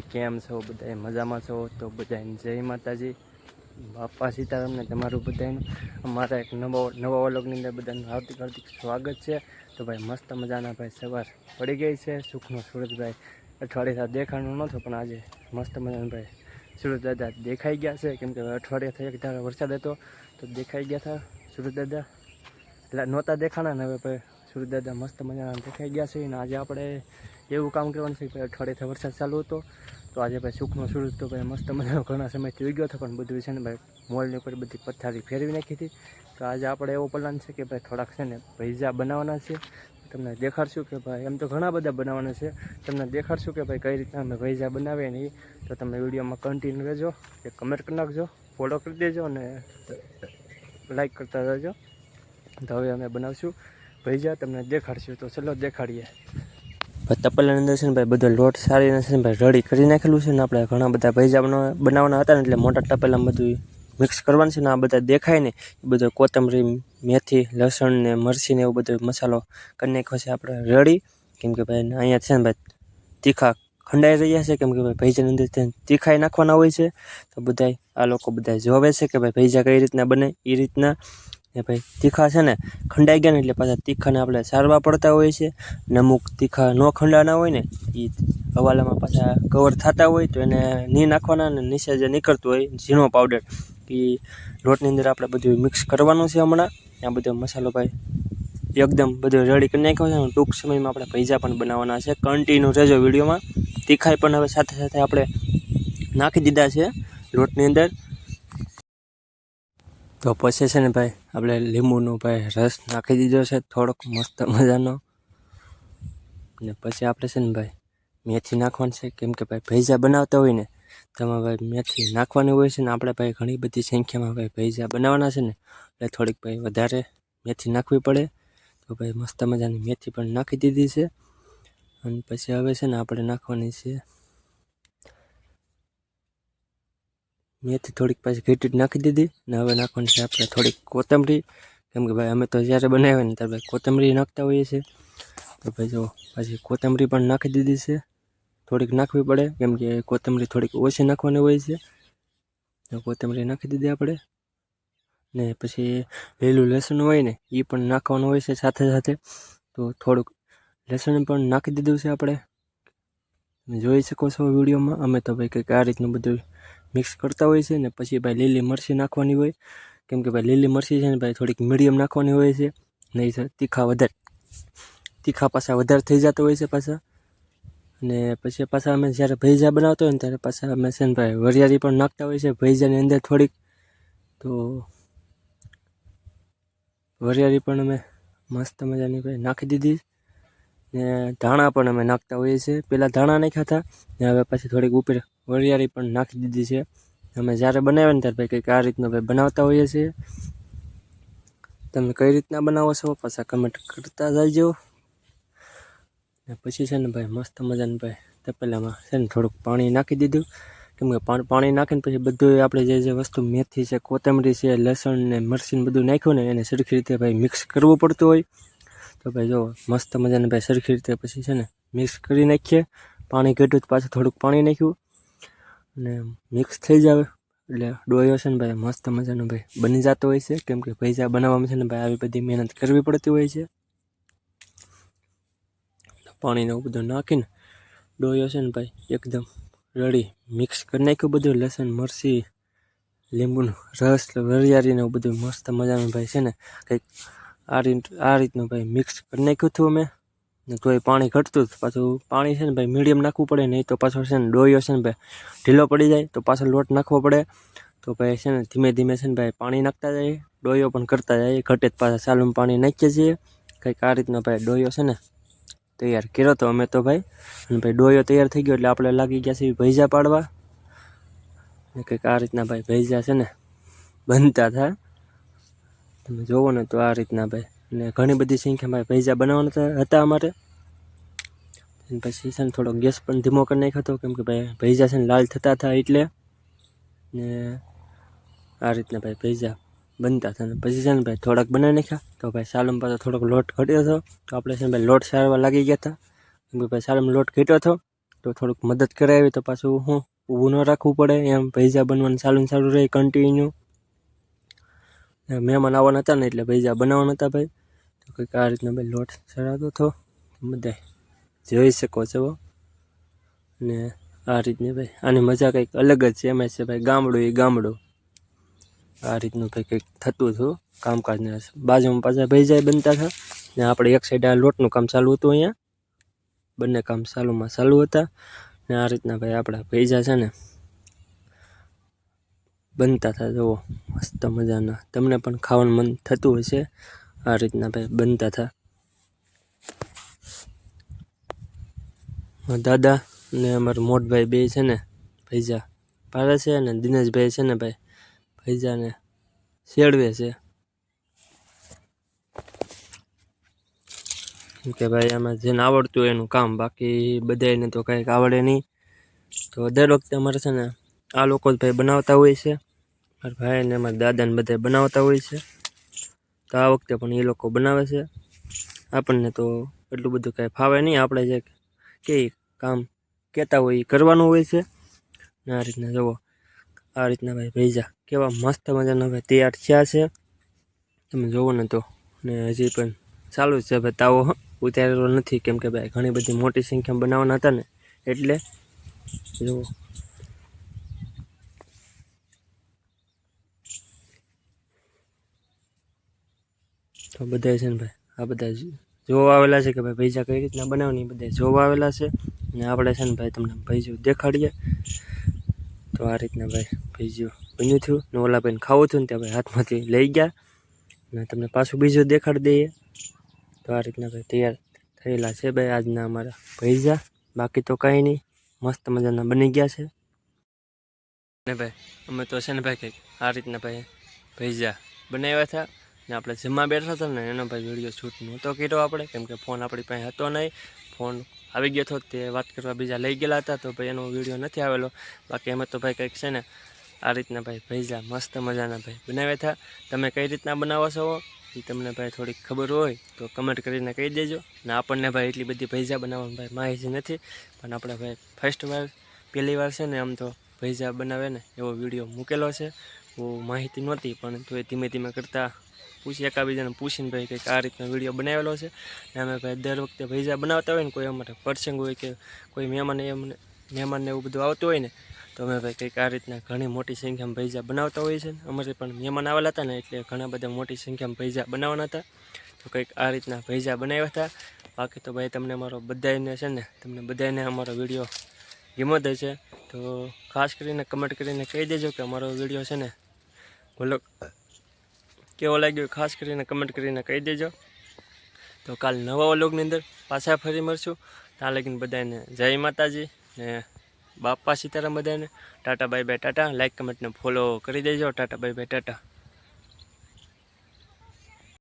કેમ છો બધા મજામાં છો? તો બધાને જય માતાજી, બાપા સીતારામને તમારું બધાનું અમારા એક નવા વ્લોગની અંદર બધાનું હાર્દિક હાર્દિક સ્વાગત છે. તો ભાઈ મસ્ત મજાના ભાઈ સવાર પડી ગઈ છે. સુખનો સુરજભાઈ અઠવાડિયા દેખાણું નહોતું, પણ આજે મસ્ત મજાના ભાઈ સુરજ દાદા દેખાઈ ગયા છે. કેમ કે અઠવાડિયા થઈ ત્યારે વરસાદ હતો તો દેખાઈ ગયા હતા સુરજ દાદા, એટલે નહોતા દેખાણા ને હવે ભાઈ સુરજ દાદા મસ્ત મજાના દેખાઈ ગયા છે. અને આજે આપણે એવું કામ કરવાનું છે કે અઠવાડિયાથી વરસાદ ચાલુ હતો તો આજે ભાઈ સુખનો સૂરજ તો ભાઈ મસ્ત મજાનો ઘણા સમયથી ઉગ્યો હતો, પણ બધું છે ને ભાઈ મોલની ઉપર બધી પથારી ફેરવી નાખી હતી. તો આજે આપણે એવો પ્લાન છે કે ભાઈ થોડાક છે ને પૈઝા બનાવવાના છે. તમને દેખાડશું કે ભાઈ એમ તો ઘણા બધા બનાવવાના છે, તમને દેખાડશું કે ભાઈ કઈ રીતના અમે પૈઝા બનાવીએ ને. તો તમે વિડીયોમાં કન્ટિન્યુ રહેજો, કે કમેન્ટ કરી નાખજો, ફોલો કરી દેજો અને લાઈક કરતા રહેજો. તો હવે અમે બનાવશું પૈઝા, તમને દેખાડશું. તો ચલો દેખાડીએ. તપેલાની અંદર છે ને ભાઈ બધો લોટ સારીને છે ને ભાઈ રેડી કરી નાખેલું છે ને. આપણે ઘણા બધા પૈઝા બનાવવાના હતા ને એટલે મોટા તપેલામાં બધું મિક્સ કરવાનું છે ને. આ બધા દેખાય ને એ બધો કોથમરી, મેથી, લસણ ને મરચી ને એવું બધો મસાલો કરી નાખ્યો છે આપણે રેડી. કેમ કે ભાઈ અહીંયા છે ને ભાઈ તીખા ખંડાઈ રહ્યા છે, કેમ કે ભાઈ પૈઝાની અંદર તીખાઈ નાખવાના હોય છે. તો બધા આ લોકો બધા જોવે છે કે ભાઈ પૈઝા કઈ રીતના બને એ રીતના. ને ભાઈ તીખા છે ને ખંડાઈ ગયા ને એટલે પાછા તીખાને આપણે સારવા પડતા હોય છે. ને અમુક તીખા ન ખંડાના હોય ને એ હવાલામાં પાછા કવર થતા હોય તો એને નહીં નાખવાના. ને નીચે જે નીકળતું હોય ઝીણો પાવડર એ લોટની અંદર આપણે બધું મિક્સ કરવાનું છે. હમણાં ત્યાં બધો મસાલો ભાઈ એકદમ બધો રેડી કરી નાખ્યો છે. ટૂંક સમયમાં આપણે પૈઝા પણ બનાવવાના છે. કન્ટિન્યુ રહેજો વિડીયોમાં. તીખાઈ પણ હવે સાથે સાથે આપણે નાખી દીધા છે લોટની અંદર. તો પછી છે ને ભાઈ આપણે લીંબુનો ભાઈ રસ નાખી દીધો છે થોડોક મસ્ત મજાનો. ને પછી આપણે છે ને ભાઈ મેથી નાખવાની છે, કેમ કે ભાઈ પૈઝા બનાવતા હોય ને તેમાં ભાઈ મેથી નાખવાની હોય છે. ને આપણે ભાઈ ઘણી બધી સંખ્યામાં ભાઈ પૈઝા બનાવવાના છે ને એટલે થોડીક ભાઈ વધારે મેથી નાખવી પડે. તો ભાઈ મસ્ત મજાની મેથી પણ નાખી દીધી છે. અને પછી હવે છે ને આપણે નાખવાની છે મેથી થોડીક પાછી ઘીટી નાખી દીધી. ને હવે નાખવાની છે આપણે થોડીક કોથમરી, કેમ કે ભાઈ અમે તો જ્યારે બનાવીએ ને ત્યારે ભાઈ કોથમરી નાખતા હોઈએ છીએ. તો ભાઈ જો પાછી કોથમરી પણ નાખી દીધી છે. થોડીક નાખવી પડે કેમ કે કોથમરી થોડીક ઓછી નાખવાની હોય છે. તો કોથમરી નાખી દીધી આપણે. ને પછી લીલું લસણ હોય ને એ પણ નાખવાનું હોય છે સાથે સાથે. તો થોડુંક લસણ પણ નાખી દીધું છે આપણે, જોઈ શકો છો વિડીયોમાં. અમે તો ભાઈ કંઈક આ રીતનું બધું મિક્સ કરતા હોય છે. ને પછી ભાઈ લીલી મરચી નાખવાની હોય, કેમ કે ભાઈ લીલી મરચી છે ને ભાઈ થોડીક મીડિયમ નાખવાની હોય છે. નહીં તીખા પાછા વધારે થઈ જતા હોય છે પાછા. અને પછી પાછા અમે જ્યારે પૈઝા બનાવતા હોય ને ત્યારે પાછા અમે છે ને ભાઈ વરિયાળી પણ નાખતા હોય છે પૈઝાની અંદર થોડીક. તો વરિયાળી પણ અમે મસ્ત મજાની ભાઈ નાખી દીધી. ને ધાણા પણ અમે નાખતા હોઈએ છીએ. પહેલાં ધાણા નાખ્યા હતા ને હવે પછી થોડીક ઉપર વરિયાળી પણ નાખી દીધી છે. અમે જ્યારે બનાવીએ ને ત્યારે ભાઈ કંઈક આ રીતનું ભાઈ બનાવતા હોઈએ છીએ. તમે કઈ રીતના બનાવો છો પાછા કમેન્ટ કરતા જજો. ને પછી છે ને ભાઈ મસ્ત મજાનું ભાઈ તપેલામાં છે ને થોડુંક પાણી નાખી દીધું. કેમ કે પાણી નાખીને પછી બધું આપણે જે વસ્તુ મેથી છે, કોથમરી છે, લસણ ને મરચી બધું નાખ્યું ને એને સરખી રીતે ભાઈ મિક્સ કરવું પડતું હોય. તો ભાઈ જો મસ્ત મજાને ભાઈ સરખી રીતે પછી છે ને મિક્સ કરી નાખીએ. પાણી ઘટ્યું પાછું થોડુંક પાણી નાખ્યું અને મિક્સ થઈ જાય એટલે ડોયો છે ને ભાઈ મસ્ત મજાનો ભાઈ બની જતો હોય છે. કેમ કે પૈઝા બનાવવામાં છે ને ભાઈ આવી બધી મહેનત કરવી પડતી હોય છે. પાણીને એવું બધું નાખીને ડોયો છે ને ભાઈ એકદમ રેડી મિક્સ કરી નાખ્યું બધું. લસણ, મરચી, લીંબુનો રસ, વરિયાળીને એવું બધું મસ્ત મજાનું ભાઈ છે ને કંઈક આ રીતનું ભાઈ મિક્સ કરી નાખ્યું હતું અમે. ને તોય પાણી ઘટતું જ. પાછું પાણી છે ને ભાઈ મીડિયમ નાખવું પડે, નહીં તો પાછો છે ને ડોયો છે ને ભાઈ ઢીલો પડી જાય તો પાછો લોટ નાખવો પડે. તો ભાઈ છે ને ધીમે ધીમે છે ને ભાઈ પાણી નાખતા જાય, ડોયો પણ કરતા જાય. ઘટે જ પાછા ચાલુમાં પાણી નાખીએ છીએ. કંઈક આ રીતનો ભાઈ ડોયો છે ને તૈયાર કર્યો તો અમે તો ભાઈ. અને ભાઈ ડોયો તૈયાર થઈ ગયો એટલે આપણે લાગી ગયા છે પૈઝા પાડવા. ને કંઈક આ રીતના ભાઈ પૈઝા છે ને બનતા થાય. તમે જોવો ને તો આ રીતના ભાઈ. અને ઘણી બધી સંખ્યામાં પૈઝા બનાવવાના હતા અમારે. પછી છે ને થોડો ગેસ પણ ધીમો કરી નાખ્યો હતો, કેમ કે ભાઈ પૈઝા છે ને લાલ થતા હતા એટલે. ને આ રીતના ભાઈ પૈઝા બનતા હતા. ને પછી છે ને ભાઈ થોડાક બનાવી નાખ્યા. તો ભાઈ સાલમ પાછો થોડોક લોટ ઘટ્યો હતો તો આપણે છે ને ભાઈ લોટ સારવા લાગી ગયા હતા. કેમ કે ભાઈ સાલમ લોટ ઘટ્યો હતો તો થોડુંક મદદ કરાવી તો પાછું હું ઊભું ન રાખવું પડે એમ ભૈજા બનવાનું ચાલુ રહે કન્ટિન્યુ. મહેમાન આવવાના હતા ને એટલે ભૈજા બનાવવાના હતા ભાઈ. તો કંઈક આ રીતના ભાઈ લોટ ચડાવતો હતો બધા જોઈ શકો છો. ને આ રીતની ભાઈ આની મજા કંઈક અલગ જ છે. એમાં છે ભાઈ ગામડું એ ગામડું. આ રીતનું ભાઈ કંઈક થતું હતું કામકાજને. બાજુમાં પાછા ભૈજા બનતા હતા ને આપણે એક સાઈડ આ લોટનું કામ ચાલુ હતું. અહીંયા બંને કામ ચાલુ હતા. ને આ રીતના ભાઈ આપણા ભૈજા છે ને બનતા હતા. જુઓ મસ્ત મજાના. તમને પણ ખાવાનું મન થતું હશે. આ રીતના ભાઈ બનતા હતા. દાદા ને અમારા મોટભાઈ બે છે ને ભૈજા પાડે છે. અને દિનેશભાઈ છે ને ભાઈ ભૈજાને શેડવે છે. કે ભાઈ આમાં જેને આવડતું હોય એનું કામ, બાકી બધાને તો કંઈક આવડે નહીં. તો દર વખતે અમારે છે ને આ લોકો જ ભાઈ બનાવતા હોય છે. મારા ભાઈ ને મારા દાદાને બધા બનાવતા હોય છે. તો આ વખતે પણ એ લોકો બનાવે છે. આપણને તો એટલું બધું કાંઈ ફાવે નહીં. આપણે જે કે કામ કહેતા હોય એ કરવાનું હોય છે. ને આ રીતના જુઓ, આ રીતના ભાઈ ભૈજા કેવા મસ્ત મજાના ભાઈ તૈયાર થયા છે. તમે જુઓ ને તો. ને હજી પણ ચાલુ જ છે ભાઈ. તાવો ઉતારેલો નથી કેમ કે ભાઈ ઘણી બધી મોટી સંખ્યામાં બનાવવાના હતા ને એટલે. જુઓ તો બધા છે ને ભાઈ આ બધા જોવા આવેલા છે કે ભાઈ ભૈજા કઈ રીતના બનાવવાની, બધા જોવા આવેલા છે. ને આપણે છે ને ભાઈ તમને ભૈજું દેખાડીએ. તો આ રીતના ભાઈ ભૈજું બન્યું થયું ને ઓલા ભાઈને ખાવું થયું ને ત્યાં ભાઈ હાથમાંથી લઈ ગયા. ને તમને પાછું બીજું દેખાડી દઈએ. તો આ રીતના ભાઈ તૈયાર થયેલા છે ભાઈ આજના અમારા ભૈજા. બાકી તો કાંઈ નહીં, મસ્ત મજાના બની ગયા છે. ને ભાઈ અમે તો છે ને ભાઈ કંઈક આ રીતના ભાઈ ભૈજા બનાવ્યા હતા. ને આપણે જમવા બેઠા હતા ને એનો ભાઈ વિડીયો શૂટ નહોતો કર્યો આપણે, કેમ કે ફોન આપણી પાસે હતો નહીં. ફોન આવી ગયો હતો તે વાત કરવા બીજા લઈ ગયેલા હતા, તો ભાઈ એનો વિડીયો નથી આવેલો. બાકી એમાં તો ભાઈ કંઈક છે ને આ રીતના ભાઈ ભૈજા મસ્ત મજાના ભાઈ બનાવ્યા હતા. તમે કઈ રીતના બનાવો છો એ તમને ભાઈ થોડીક ખબર હોય તો કમેન્ટ કરીને કહી દેજો. ને આપણને ભાઈ એટલી બધી ભૈજા બનાવવાની ભાઈ માહિતી નથી, પણ આપણે ભાઈ પહેલી વાર છે ને આમ તો ભૈજા બનાવે ને એવો વિડીયો મૂકેલો છે. બહુ માહિતી નહોતી, પણ તો એ ધીમે ધીમે કરતાં એકાબીજાને પૂછીને ભાઈ કંઈક આ રીતનો વિડીયો બનાવેલો છે. ને અમે ભાઈ દર વખતે ભૈજા બનાવતા હોય ને કોઈ અમારે પ્રસંગ હોય કે કોઈ મહેમાનને એવું બધું આવતું હોય ને, તો અમે ભાઈ કંઈક આ રીતના ઘણી મોટી સંખ્યામાં ભૈજા બનાવતા હોય છે. અમારે પણ મહેમાન આવેલા હતા ને એટલે ઘણા બધા મોટી સંખ્યામાં ભૈજા બનાવવાના હતા. તો કંઈક આ રીતના ભૈજા બનાવ્યા હતા. બાકી તો ભાઈ તમને અમારો બધાને છે ને બધાને અમારો વિડીયો ગમ્યો છે. તો ખાસ કરીને કમેન્ટ કરીને કહી દેજો કે અમારો વિડીયો છે ને બોલો કેવો લાગ્યો, ખાસ કરીને કમેન્ટ કરીને કહી દેજો. તો કાલ નવા વ્લોગની અંદર પાછા ફરી મળશું. ત્યાં લગીને બધાને જય માતાજી ને બાપા સીતારામ. બધાને tata bye bye tata. Like કમેન્ટને ફોલો કરી દેજો. Tata bye bye Tata.